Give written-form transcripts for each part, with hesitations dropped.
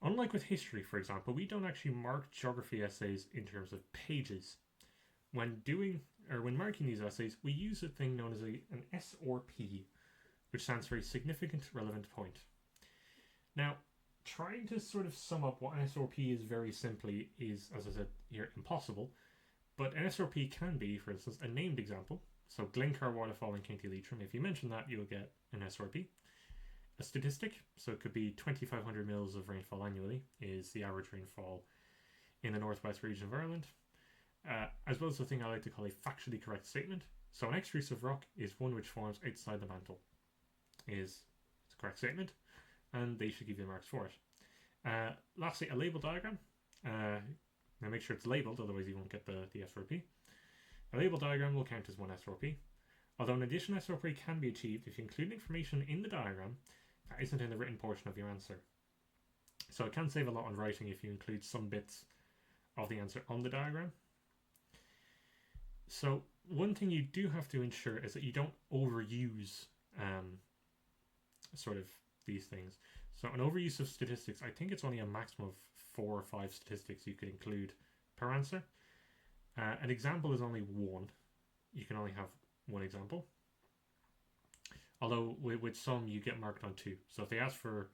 Unlike with history, for example, we don't actually mark geography essays in terms of pages. When marking these essays, we use a thing known as an SRP, which stands for a significant relevant point. Now, trying to sort of sum up what an SRP is very simply is, as I said here, impossible. But an SRP can be, for instance, a named example. So Glencar Waterfall in County Leitrim. If you mention that, you'll get an SRP. A statistic, so it could be 2,500 mils of rainfall annually is the average rainfall in the northwest region of Ireland. As well as the thing I like to call a factually correct statement. So an extrusive rock is one which forms outside the mantle. It's a correct statement, and they should give you marks for it. Lastly, a label diagram. Now make sure it's labelled, otherwise you won't get the SRP. A label diagram will count as one SRP, although an additional SRP can be achieved if you include information in the diagram that isn't in the written portion of your answer. So it can save a lot on writing if you include some bits of the answer on the diagram. So one thing you do have to ensure is that you don't overuse sort of these things. So an overuse of statistics, I think it's only a maximum of 4 or 5 statistics you could include per answer. An example is only one. You can only have one example. Although with some you get marked on 2. So if they ask for,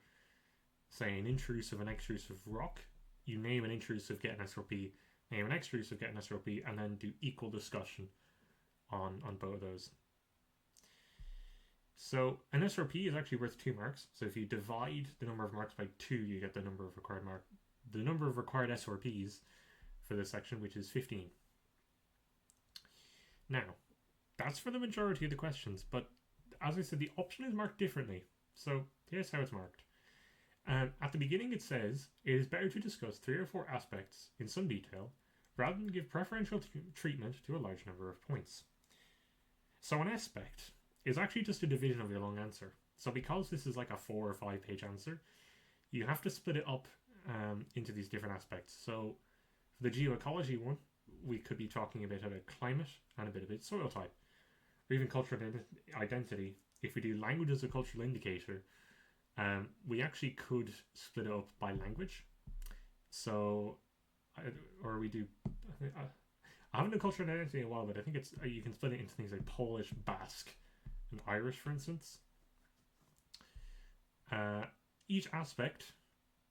say, an intrusive and extrusive rock, you name an intrusive, get an SRP, name an extrusive, get an SRP, and then do equal discussion on both of those. So an SRP is actually worth 2 marks. So if you divide the number of marks by 2, you get the number of required SRPs for this section, which is 15. Now, that's for the majority of the questions, but as I said, the option is marked differently. So here's how it's marked. At the beginning it says, it is better to discuss 3 or 4 aspects in some detail, rather than give preferential treatment to a large number of points. So an aspect is actually just a division of your long answer. So because this is like a 4 or 5 page answer, you have to split it up into these different aspects. So for the geoecology one, we could be talking a bit about climate and a bit about soil type, or even cultural identity. If we do language as a cultural indicator, we actually could split it up by language. So, or we do, I haven't done cultural identity in a while, but I think it's you can split it into things like Polish, Basque, and Irish, for instance. Each aspect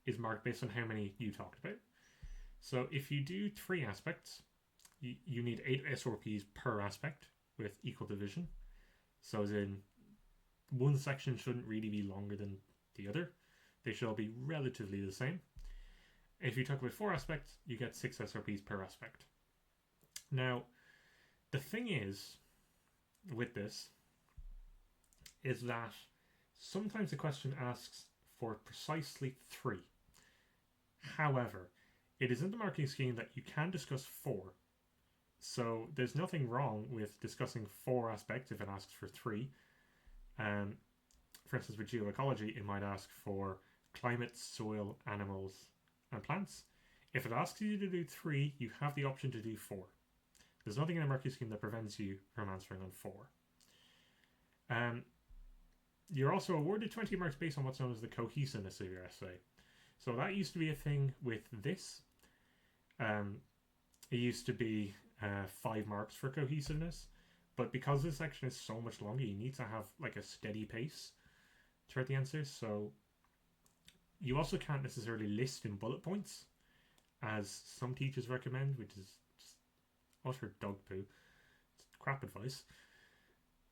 is marked based on how many you talked about. So if you do 3 aspects, you need 8 SRPs per aspect with equal division. So as in, one section shouldn't really be longer than the other. They should all be relatively the same. If you talk about 4 aspects, you get 6 SRPs per aspect. Now, the thing is, with this, is that sometimes the question asks for precisely 3. However, it is in the marking scheme that you can discuss 4. So there's nothing wrong with discussing 4 aspects if it asks for 3. For instance, with geoecology, it might ask for climate, soil, animals, and plants. If it asks you to do 3, you have the option to do 4. There's nothing in the marking scheme that prevents you from answering on 4. You're also awarded 20 marks based on what's known as the cohesiveness of your essay. So that used to be a thing with this. It used to be 5 marks for cohesiveness, but because this section is so much longer, you need to have like a steady pace throughout the answers. So you also can't necessarily list in bullet points, as some teachers recommend, which is just utter dog poo. It's crap advice.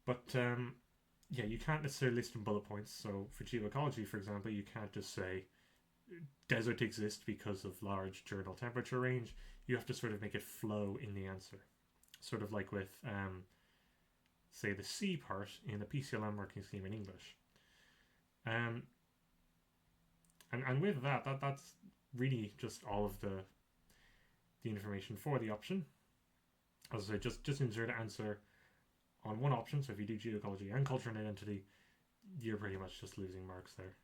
But yeah, you can't necessarily list in bullet points. So for geoecology, for example, you can't just say desert exists because of large journal temperature range. You have to sort of make it flow in the answer. Sort of like with, say, the C part in the PCLM marking scheme in English. And with that's really just all of the information for the option. As I said, just insert an answer on one option. So if you do geoecology and culture and identity, you're pretty much just losing marks there.